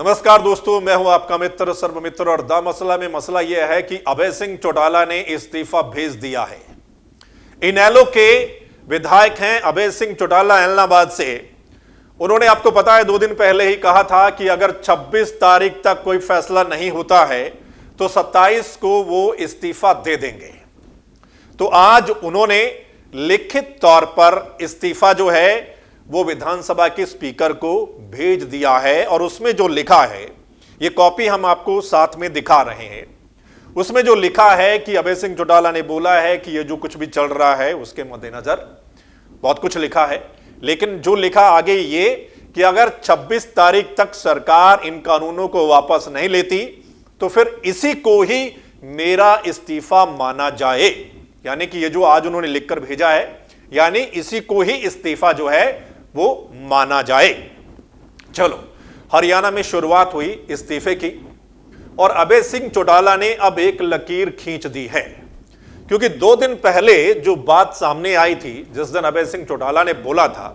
नमस्कार दोस्तों, मैं हूं आपका मित्र सर्वमित्र और द मसला में मसला यह है कि अभय सिंह चौटाला ने इस्तीफा भेज दिया है। इनेलो के विधायक हैं अभय सिंह चौटाला ऐलनाबाद से। उन्होंने, आपको पता है, 2 दिन पहले ही कहा था कि अगर 26 तारीख तक कोई फैसला नहीं होता है तो 27 को वो इस्तीफा दे देंगे। तो आज उन्होंने लिखित तौर पर इस्तीफा जो है वो विधानसभा के स्पीकर को भेज दिया है और उसमें जो लिखा है, ये कॉपी हम आपको साथ में दिखा रहे हैं। उसमें जो लिखा है कि अभय सिंह चौटाला ने बोला है कि ये जो कुछ भी चल रहा है उसके मद्देनजर बहुत कुछ लिखा है, लेकिन जो लिखा आगे ये कि अगर 26 तारीख तक सरकार इन कानूनों को वापस नहीं लेती तो फिर इसी को ही मेरा इस्तीफा माना जाए। यानी कि ये जो आज उन्होंने लिखकर भेजा है, यानी इसी को ही इस्तीफा जो है वो माना जाए। चलो, हरियाणा में शुरुआत हुई इस्तीफे की और अभय सिंह चौटाला ने अब एक लकीर खींच दी है, क्योंकि 2 दिन पहले जो बात सामने आई थी, जिस दिन अभय सिंह चौटाला ने बोला था,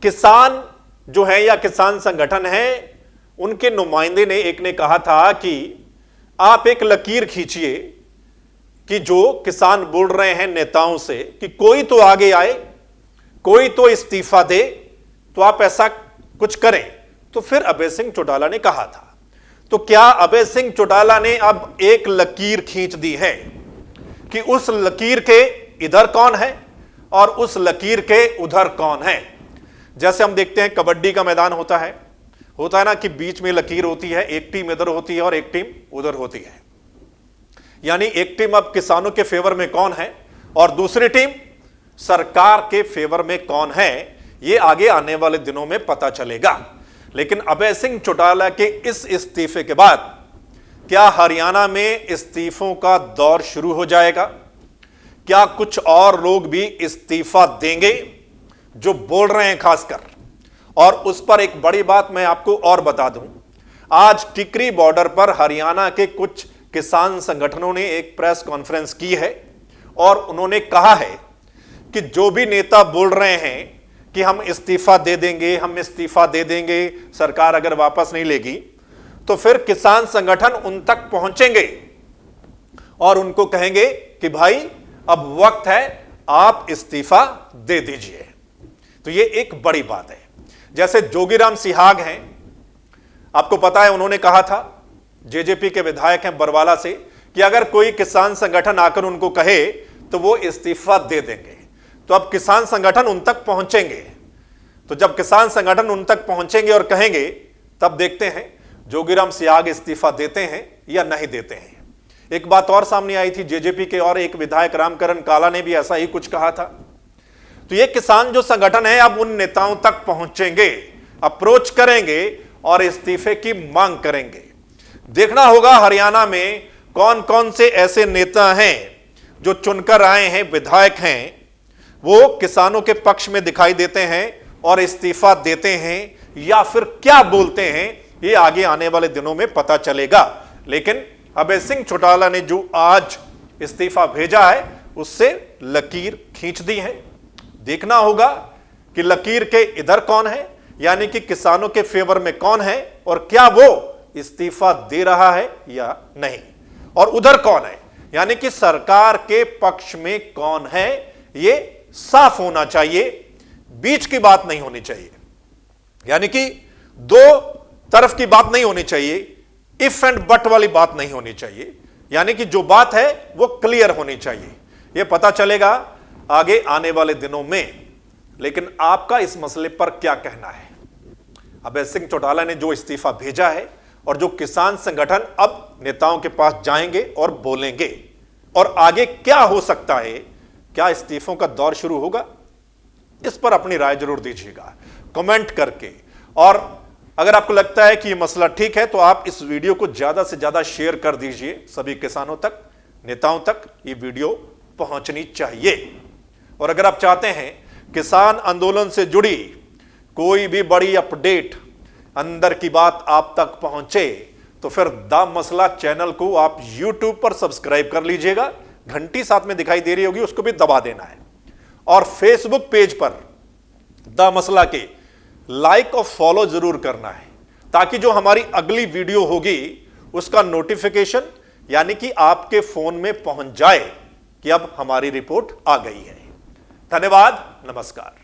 किसान जो है या किसान संगठन है, उनके नुमाइंदे ने एक ने कहा था कि आप एक लकीर खींचिए कि जो किसान बोल रहे हैं नेताओं से कि कोई तो आगे आए, कोई तो इस्तीफा दे, तो आप ऐसा कुछ करें। तो फिर अभय सिंह चौटाला ने कहा था, तो क्या अभय सिंह चौटाला ने अब एक लकीर खींच दी है कि उस लकीर के इधर कौन है और उस लकीर के उधर कौन है। जैसे हम देखते हैं कबड्डी का मैदान होता है ना कि बीच में लकीर होती है, एक टीम इधर होती है और एक टीम उधर होती है। यानी एक टीम अब किसानों के फेवर में कौन है और दूसरी टीम सरकार के फेवर में कौन है, यह आगे आने वाले दिनों में पता चलेगा। लेकिन अभय सिंह चौटाला के इस इस्तीफे के बाद क्या हरियाणा में इस्तीफों का दौर शुरू हो जाएगा? क्या कुछ और लोग भी इस्तीफा देंगे जो बोल रहे हैं खासकर? और उस पर एक बड़ी बात मैं आपको और बता दूं, आज टिकरी बॉर्डर पर हरियाणा के कुछ किसान संगठनों ने एक प्रेस कॉन्फ्रेंस की है और उन्होंने कहा है कि जो भी नेता बोल रहे हैं कि हम इस्तीफा दे देंगे, हम इस्तीफा दे देंगे, सरकार अगर वापस नहीं लेगी, तो फिर किसान संगठन उन तक पहुंचेंगे और उनको कहेंगे कि भाई अब वक्त है, आप इस्तीफा दे दीजिए। तो ये एक बड़ी बात है। जैसे जोगीराम सिहाग हैं, आपको पता है, उन्होंने कहा था, जेजेपी के विधायक हैं बरवाला से, कि अगर कोई किसान संगठन आकर उनको कहे तो वो इस्तीफा दे देंगे। तो अब किसान संगठन उन तक पहुंचेंगे। तो जब किसान संगठन उन तक पहुंचेंगे और कहेंगे, तब देखते हैं जोगीराम सिहाग इस्तीफा देते हैं या नहीं देते हैं। एक बात और सामने आई थी, जेजेपी के और एक विधायक रामकरण काला ने भी ऐसा ही कुछ कहा था। तो ये किसान जो संगठन है अब उन नेताओं तक पहुंचेंगे, अप्रोच करेंगे और इस्तीफे की मांग करेंगे। देखना होगा हरियाणा में कौन कौन से ऐसे नेता हैं जो चुनकर आए हैं, विधायक हैं, वो किसानों के पक्ष में दिखाई देते हैं और इस्तीफा देते हैं या फिर क्या बोलते हैं, ये आगे आने वाले दिनों में पता चलेगा। लेकिन अभय सिंह चौटाला ने जो आज इस्तीफा भेजा है उससे लकीर खींच दी है। देखना होगा कि लकीर के इधर कौन है, यानी कि किसानों के फेवर में कौन है और क्या वो इस्तीफा दे रहा है या नहीं, और उधर कौन है, यानी कि सरकार के पक्ष में कौन है, ये साफ होना चाहिए। बीच की बात नहीं होनी चाहिए, यानी कि 2 तरफ की बात नहीं होनी चाहिए, इफ एंड बट वाली बात नहीं होनी चाहिए। यानी कि जो बात है वो क्लियर होनी चाहिए। यह पता चलेगा आगे आने वाले दिनों में। लेकिन आपका इस मसले पर क्या कहना है? अभय सिंह चौटाला ने जो इस्तीफा भेजा है और जो किसान संगठन अब नेताओं के पास जाएंगे और बोलेंगे, और आगे क्या हो सकता है, क्या इस्तीफों का दौर शुरू होगा? इस पर अपनी राय जरूर दीजिएगा कमेंट करके। और अगर आपको लगता है कि यह मसला ठीक है तो आप इस वीडियो को ज्यादा से ज्यादा शेयर कर दीजिए। सभी किसानों तक, नेताओं तक ये वीडियो पहुंचनी चाहिए। और अगर आप चाहते हैं किसान आंदोलन से जुड़ी कोई भी बड़ी अपडेट, अंदर की बात आप तक पहुंचे, तो फिर द मसला चैनल को आप YouTube पर सब्सक्राइब कर लीजिएगा। घंटी साथ में दिखाई दे रही होगी, उसको भी दबा देना है। और फेसबुक पेज पर द मसला के लाइक और फॉलो जरूर करना है। ताकि जो हमारी अगली वीडियो होगी उसका नोटिफिकेशन यानी कि आपके फोन में पहुंच जाए कि अब हमारी रिपोर्ट आ गई है। धन्यवाद, नमस्कार।